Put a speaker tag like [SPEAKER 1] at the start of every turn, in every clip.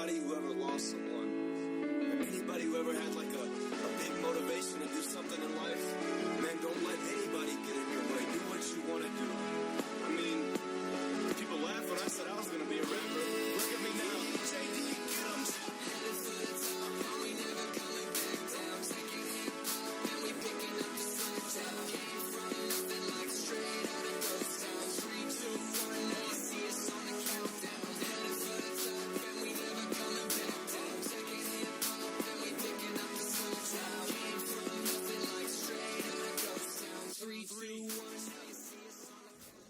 [SPEAKER 1] anybody who ever lost someone, or anybody who ever had like a big motivation to do something in life, man, don't let anybody get in your way. Do what you want to do. I mean, people laugh when I said I was going to be a rapper. Look at me now. JD, get 'em. Headed for the top, we never coming back down. Taking hip hop and we picking up the sunshine. Came from nothing like straight out of ghost town. 3, 2, 1, now you see us on the countdown. Headed for the top and we never coming back down. Taking hip hop and we picking up the sunshine. Came from nothing like straight out of ghost town. 3, 2, 1, now you see us on the countdown.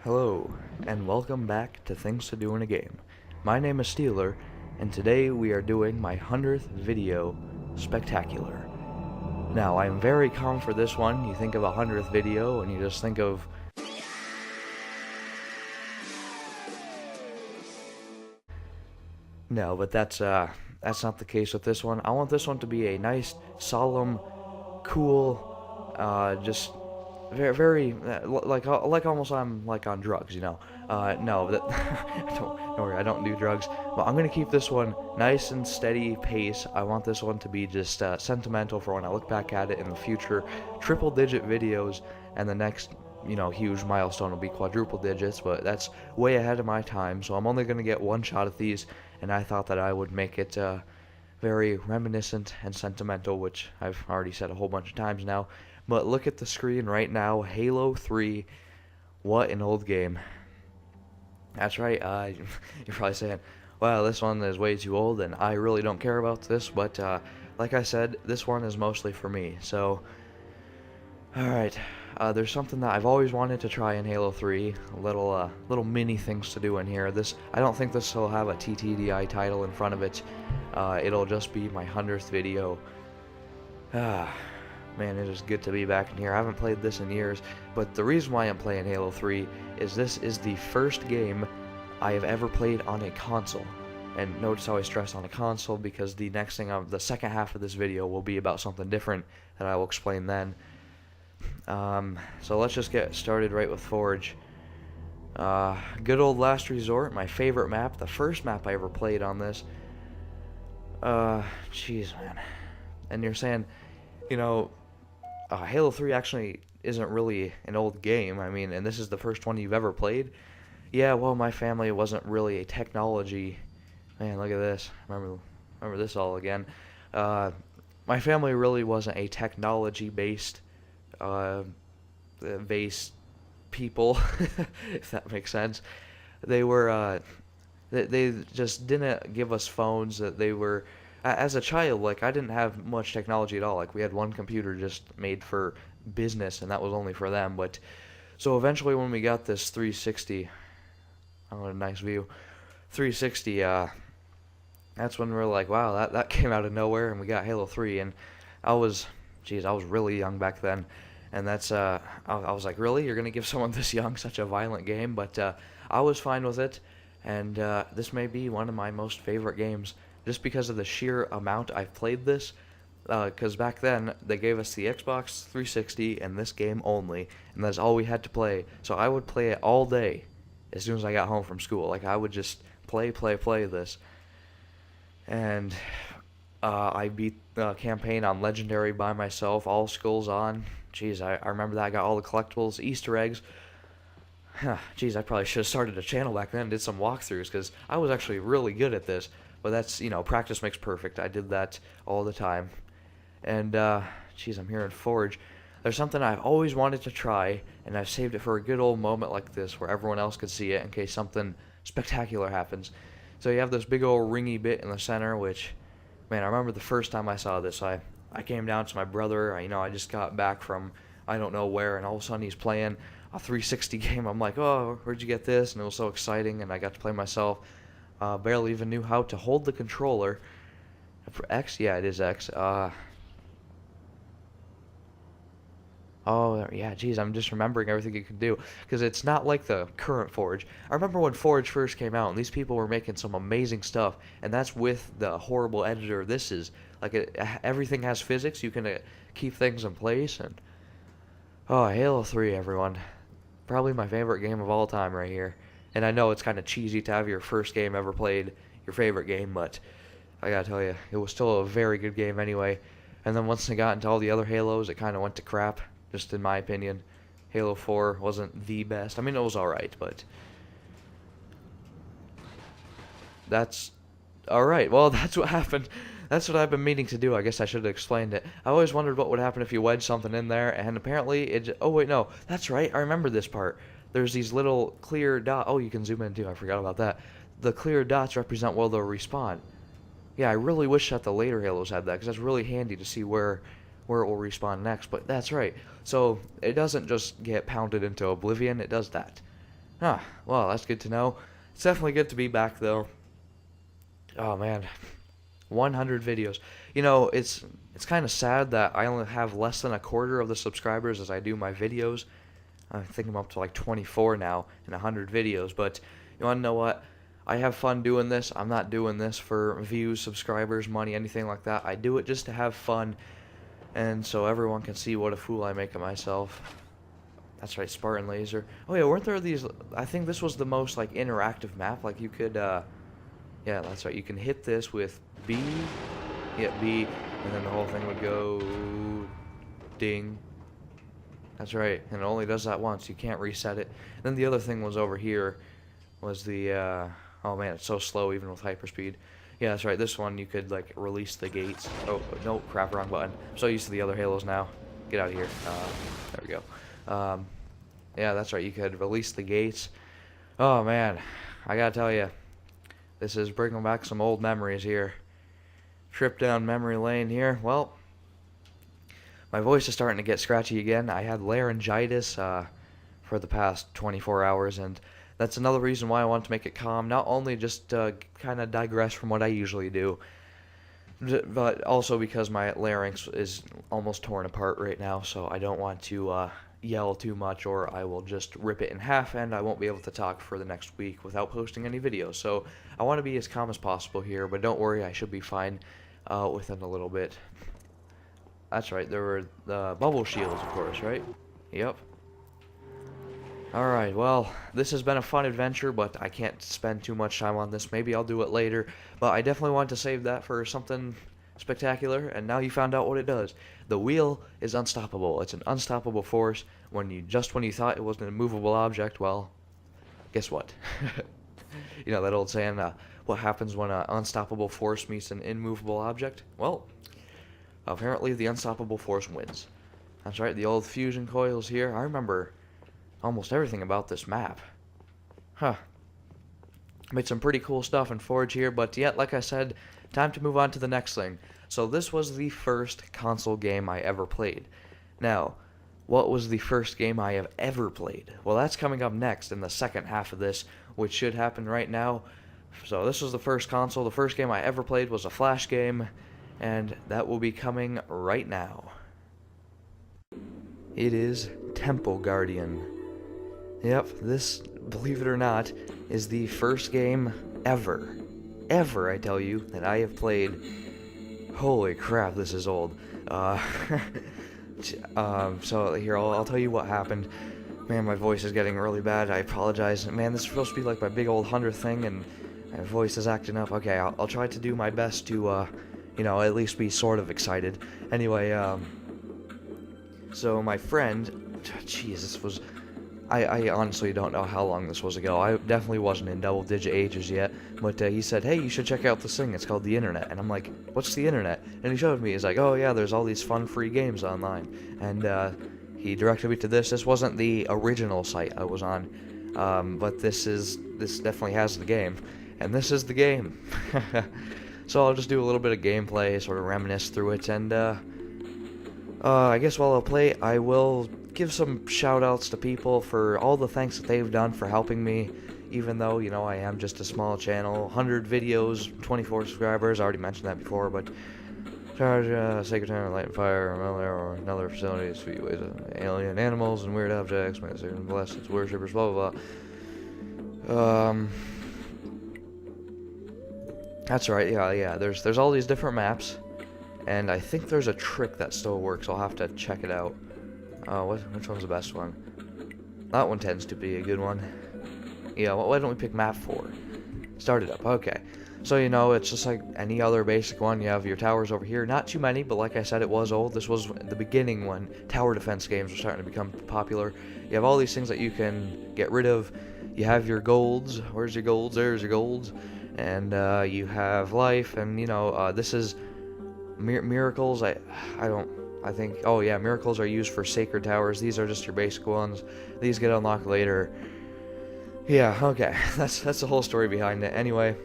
[SPEAKER 2] Hello, and welcome back to Things to Do in a Game. My name is Steeler, and today we are doing my 100th video spectacular. Now, I am very calm for this one. You think of a 100th video, and you just think of... No, but that's not the case with this one. I want this one to be a nice, solemn, cool, just... very like almost I'm like on drugs, you know. No, that don't worry, I don't do drugs. But I'm gonna keep this one nice and steady pace. I want this one to be just sentimental for when I look back at it in the future. Triple-digit videos, and the next, you know, huge milestone will be quadruple digits. But that's way ahead of my time, so I'm only gonna get one shot at these. And I thought that I would make it very reminiscent and sentimental, which I've already said a whole bunch of times now. But look at the screen right now, Halo 3, what an old game. That's right, you're probably saying, well, this one is way too old, and I really don't care about this, but like I said, this one is mostly for me, so, alright, there's something that I've always wanted to try in Halo 3, little mini things to do in here. I don't think this will have a TTDI title in front of it, it'll just be my 100th video. Man, it is good to be back in here. I haven't played this in years, but the reason why I'm playing Halo 3 is this is the first game I have ever played on a console. And notice how I stress on a console, because the next thing, the second half of this video will be about something different that I will explain then. So let's just get started right with Forge. Good old Last Resort, my favorite map, the first map I ever played on this. Jeez, man. And you're saying, you know, Halo 3 actually isn't really an old game. I mean, and this is the first one you've ever played. Yeah, well, my family wasn't really a technology... Man, look at this. Remember this all again. My family really wasn't a technology-based people, if that makes sense. They were... They just didn't give us phones. That they were... As a child, like, I didn't have much technology at all. Like, we had one computer just made for business, and that was only for them. But so eventually, when we got this 360, oh, a nice view, 360, that's when we were like, wow, that came out of nowhere, and we got Halo 3. And I was really young back then, and that's I was like, really, you're gonna give someone this young such a violent game? But I was fine with it, and this may be one of my most favorite games. Just because of the sheer amount I've played this, because back then they gave us the Xbox 360 and this game only, and that's all we had to play. So I would play it all day as soon as I got home from school. Like, I would just play this. And I beat the campaign on Legendary by myself, all skulls on. Jeez, I remember that. I got all the collectibles, Easter eggs. Jeez, I probably should have started a channel back then and did some walkthroughs, because I was actually really good at this. But that's, you know, practice makes perfect. I did that all the time. And, geez, I'm here in Forge. There's something I've always wanted to try, and I've saved it for a good old moment like this where everyone else could see it in case something spectacular happens. So you have this big old ringy bit in the center, which, man, I remember the first time I saw this. I came down to my brother. I just got back from I don't know where, and all of a sudden he's playing a 360 game. I'm like, oh, where'd you get this? And it was so exciting, and I got to play myself. Barely even knew how to hold the controller. For X? Yeah, it is X. Oh, yeah, geez, I'm just remembering everything you can do. Because it's not like the current Forge. I remember when Forge first came out, and these people were making some amazing stuff. And that's with the horrible editor this is. Like, everything has physics. You can keep things in place. And oh, Halo 3, everyone. Probably my favorite game of all time right here. And I know it's kind of cheesy to have your first game ever played, your favorite game, but I gotta tell you, it was still a very good game anyway. And then once I got into all the other Halos, it kind of went to crap, just in my opinion. Halo 4 wasn't the best. I mean, it was alright, but that's alright. Well, that's what happened. That's what I've been meaning to do. I guess I should have explained it. I always wondered what would happen if you wedged something in there, and apparently it... Oh, wait, no. That's right. I remember this part. There's these little clear dots. Oh, you can zoom in, too. I forgot about that. The clear dots represent where they'll respawn. Yeah, I really wish that the later Halos had that, because that's really handy to see where it will respawn next. But that's right. So it doesn't just get pounded into oblivion. It does that. Ah, well, that's good to know. It's definitely good to be back, though. Oh, man. 100 videos. You know, it's kind of sad that I only have less than a quarter of the subscribers as I do my videos. I think I'm up to like 24 now in 100 videos. But you want to know what? I have fun doing this. I'm not doing this for views, subscribers, money, anything like that. I do it just to have fun, and so everyone can see what a fool I make of myself. That's right, Spartan Laser. Oh yeah, weren't there these... I think this was the most like interactive map. Like you could... Yeah, that's right. You can hit this with B, hit B, and then the whole thing would go ding. That's right, and it only does that once. You can't reset it. And then the other thing was over here was the, oh man, it's so slow even with hyperspeed. Yeah, that's right. This one you could like release the gates. Oh no, crap, wrong button. I'm so used to the other Halos now. Get out of here. There we go. Yeah, that's right. You could release the gates. Oh man, I gotta tell you. This is bringing back some old memories here. Trip down memory lane here. Well, my voice is starting to get scratchy again. I had laryngitis for the past 24 hours, and that's another reason why I want to make it calm. Not only just kind of digress from what I usually do, but also because my larynx is almost torn apart right now, so I don't want to yell too much, or I will just rip it in half and I won't be able to talk for the next week without posting any videos. So I want to be as calm as possible here, but don't worry, I should be fine within a little bit. That's right, there were the bubble shields, of course, right? Yep. Alright, well, this has been a fun adventure, but I can't spend too much time on this. Maybe I'll do it later, but I definitely want to save that for something spectacular, and now you found out what it does. The wheel is unstoppable. It's an unstoppable force. When you thought it was an immovable object, well, guess what? You know that old saying, what happens when an unstoppable force meets an immovable object? Well, apparently the unstoppable force wins. That's right, the old fusion coils here. I remember almost everything about this map. Huh. Made some pretty cool stuff in Forge here, but yet, like I said, time to move on to the next thing. So this was the first console game I ever played. Now, what was the first game I have ever played? Well, that's coming up next in the second half of this, which should happen right now. So this was the first console. The first game I ever played was a Flash game, and that will be coming right now. It is Temple Guardian. Yep, this, believe it or not, is the first game ever, I tell you, that I have played. Holy crap, this is old. So here, I'll tell you what happened. Man, my voice is getting really bad. I apologize. Man, this is supposed to be like my big old 100th thing, and my voice is acting up. Okay, I'll try to do my best to, you know, at least be sort of excited. Anyway, so my friend, jeez, this was... I honestly don't know how long this was ago. I definitely wasn't in double-digit ages yet, but he said, hey, you should check out this thing. It's called the Internet. And I'm like, what's the Internet? And he showed me. He's like, oh, yeah, there's all these fun free games online. And he directed me to this. This wasn't the original site I was on, but this definitely has the game. And this is the game. So I'll just do a little bit of gameplay, sort of reminisce through it, and I guess while I'll play, I will give some shout-outs to people for all the thanks that they've done for helping me, even though, you know, I am just a small channel. 100 videos, 24 subscribers, I already mentioned that before, but charge sacred time, light and fire, or another facilities, few ways of alien animals and weird objects, may the bless its worshippers, blah blah blah. That's right, yeah, there's all these different maps, and I think there's a trick that still works. I'll have to check it out. Which one's the best one? That one tends to be a good one. Yeah, why don't we pick map 4? Start it up. Okay. So, you know, it's just like any other basic one. You have your towers over here. Not too many, but like I said, it was old. This was the beginning when tower defense games were starting to become popular. You have all these things that you can get rid of. You have your golds. Where's your golds? There's your golds. And you have life, and, you know, this is miracles. I think, oh yeah, miracles are used for sacred towers. These are just your basic ones. These get unlocked later. Yeah, okay. That's the whole story behind it. Anyway,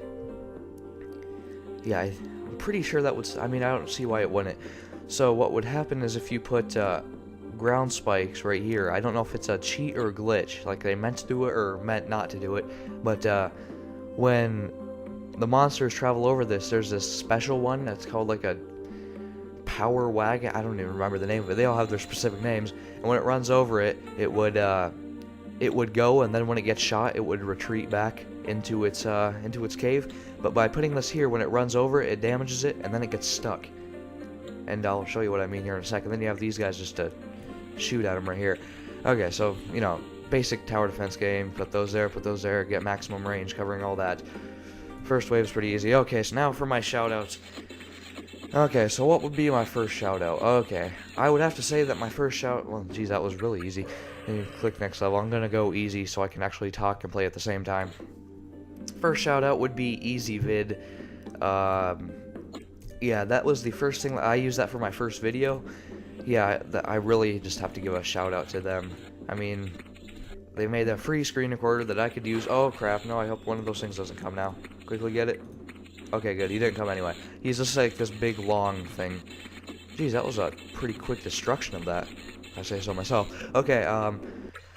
[SPEAKER 2] yeah, I'm pretty sure that would, I mean, I don't see why it wouldn't. So what would happen is if you put ground spikes right here, I don't know if it's a cheat or a glitch, like they meant to do it or meant not to do it, but when the monsters travel over this, there's this special one that's called like a power wagon. I don't even remember the name of it. They all have their specific names, and when it runs over it, it would go, and then when it gets shot, it would retreat back into its cave. But by putting this here, when it runs over it, it damages it, and then it gets stuck. And I'll show you what I mean here in a second. Then you have these guys just to shoot at them right here. Okay, so, you know, basic tower defense game. Put those there, get maximum range, covering all that. First wave's pretty easy. Okay, so now for my shoutouts. Okay, so what would be my first shoutout? Okay, I would have to say that my first well, geez, that was really easy. And you click next level. I'm gonna go easy so I can actually talk and play at the same time. First shoutout would be EasyVid. Yeah, that was the first thing. I used that for my first video. Yeah, I really just have to give a shout out to them. I mean, they made a free screen recorder that I could use. Oh crap, no, I hope one of those things doesn't come now. Quickly get it. Okay, good, he didn't come anyway. He's just like this big long thing. Jeez, that was a pretty quick destruction of that, if I say so myself. Okay,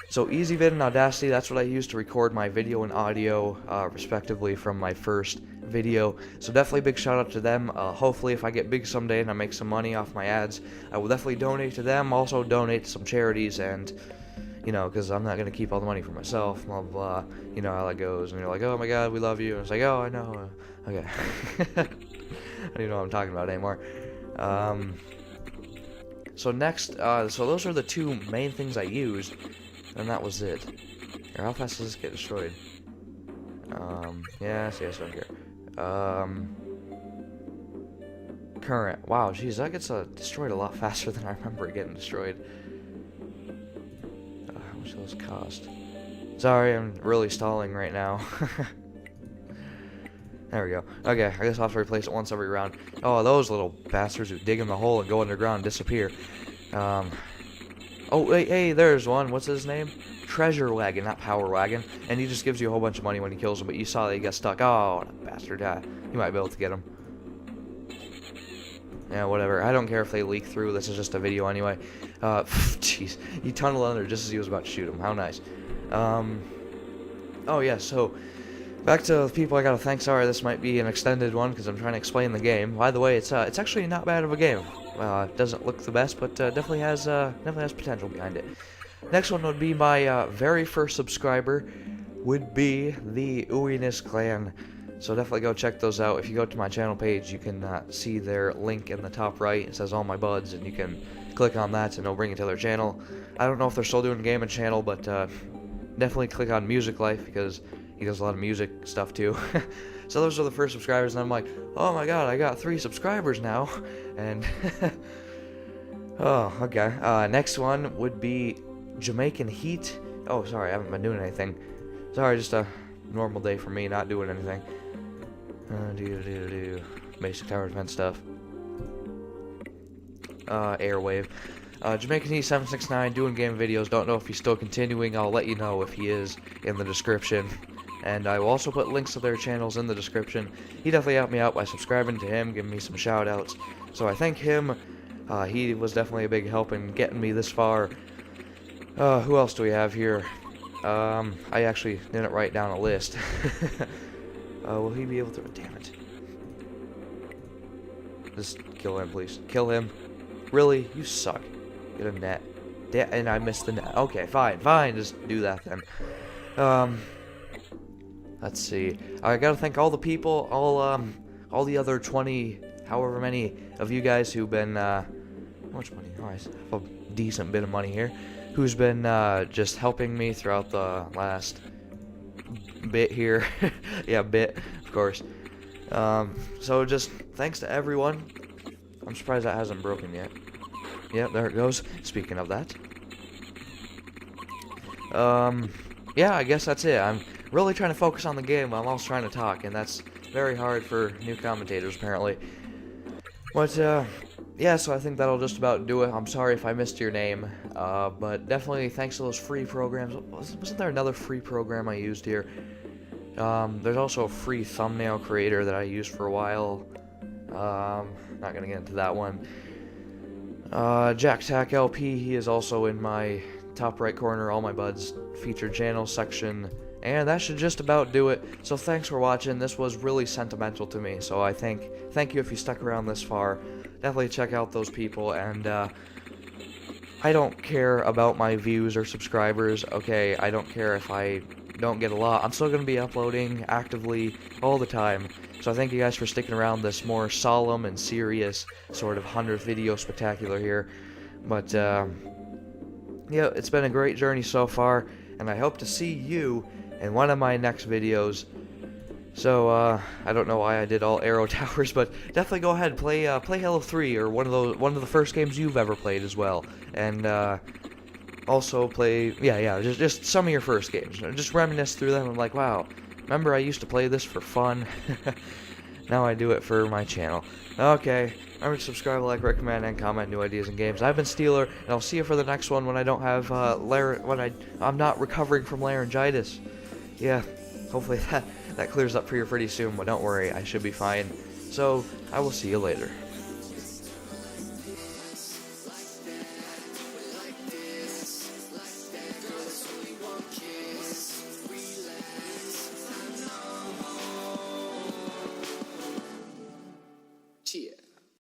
[SPEAKER 2] so EasyVid and Audacity, that's what I use to record my video and audio, respectively, from my first video. So definitely big shout out to them. Hopefully if I get big someday and I make some money off my ads, I will definitely donate to them. Also donate to some charities, and, you know, because I'm not going to keep all the money for myself, blah, blah, blah. You know how that goes. And you're like, oh my god, we love you. And it's like, oh, I know. Okay. I don't even know what I'm talking about anymore. So next, so those are the two main things I used, and that was it. Here, how fast does this get destroyed? Yes, right here. Current. Wow, geez, that gets destroyed a lot faster than I remember it getting destroyed. How much does those cost? Sorry, I'm really stalling right now. There we go. Okay, I guess I'll have to replace it once every round. Oh, those little bastards who dig in the hole and go underground and disappear. Oh, wait, hey, there's one. What's his name? Treasure Wagon, not Power Wagon. And he just gives you a whole bunch of money when he kills him, but you saw that he got stuck. Oh, that bastard. You might be able to get him. Yeah, whatever. I don't care if they leak through. This is just a video anyway. Jeez. He tunneled under just as he was about to shoot him. How nice. Oh, yeah, so back to the people I gotta thank. Sorry, this might be an extended one because I'm trying to explain the game. By the way, it's actually not bad of a game. It doesn't look the best, but definitely has potential behind it. Next one would be my very first subscriber, would be the Uiness Clan. So definitely go check those out. If you go to my channel page, you can see their link in the top right. It says all my buds, and you can click on that and it'll bring you to their channel. I don't know if they're still doing game and channel, but definitely click on Music Life because he does a lot of music stuff too. So those are the first subscribers, and I'm like, oh my god, I got 3 subscribers now. And oh, okay. Next one would be Jamaican Heat. Oh, sorry, I haven't been doing anything. Sorry, just a normal day for me, not doing anything. Basic tower defense stuff. Airwave. Jamaican Heat 769, doing game videos. Don't know if he's still continuing. I'll let you know if he is in the description. And I will also put links to their channels in the description. He definitely helped me out by subscribing to him, giving me some shout outs. So I thank him. He was definitely a big help in getting me this far. Who else do we have here? I actually didn't write down a list. Will he be able to? Damn it. Just kill him, please. Kill him. Really? You suck. Get a net. And I missed the net. Okay, fine. Just do that then. Let's see. I gotta thank all the people, all the other 20, however many of you guys who've been, how much money? Oh, I have a decent bit of money here. Who's been, just helping me throughout the last bit here. Yeah, bit, of course. So just thanks to everyone. I'm surprised that hasn't broken yet. Yep, there it goes. Speaking of that. Yeah, I guess that's it. I'm really trying to focus on the game while I'm also trying to talk, and that's very hard for new commentators, apparently. But, yeah, so I think that'll just about do it. I'm sorry if I missed your name, but definitely thanks to those free programs. Wasn't there another free program I used here? There's also a free thumbnail creator that I used for a while. Not gonna get into that one. Jack LP, he is also in my top right corner, all my buds, featured channel section. And that should just about do it. So thanks for watching. This was really sentimental to me. So I thank you if you stuck around this far. Definitely check out those people. And I don't care about my views or subscribers. Okay, I don't care if I don't get a lot. I'm still going to be uploading actively all the time. So I thank you guys for sticking around this more solemn and serious sort of 100th video spectacular here. But yeah, it's been a great journey so far. And I hope to see you in one of my next videos. So I don't know why I did all arrow towers, but definitely go ahead, play Halo 3 or one of the first games you've ever played as well, and also play just some of your first games. Just reminisce through them. I'm like, wow, remember I used to play this for fun. Now I do it for my channel. Okay, remember to subscribe, like, recommend, and comment new ideas and games. I've been Steeler, and I'll see you for the next one when I don't have I'm not recovering from laryngitis. Yeah, hopefully that clears up for you pretty soon, but don't worry, I should be fine. So, I will see you later.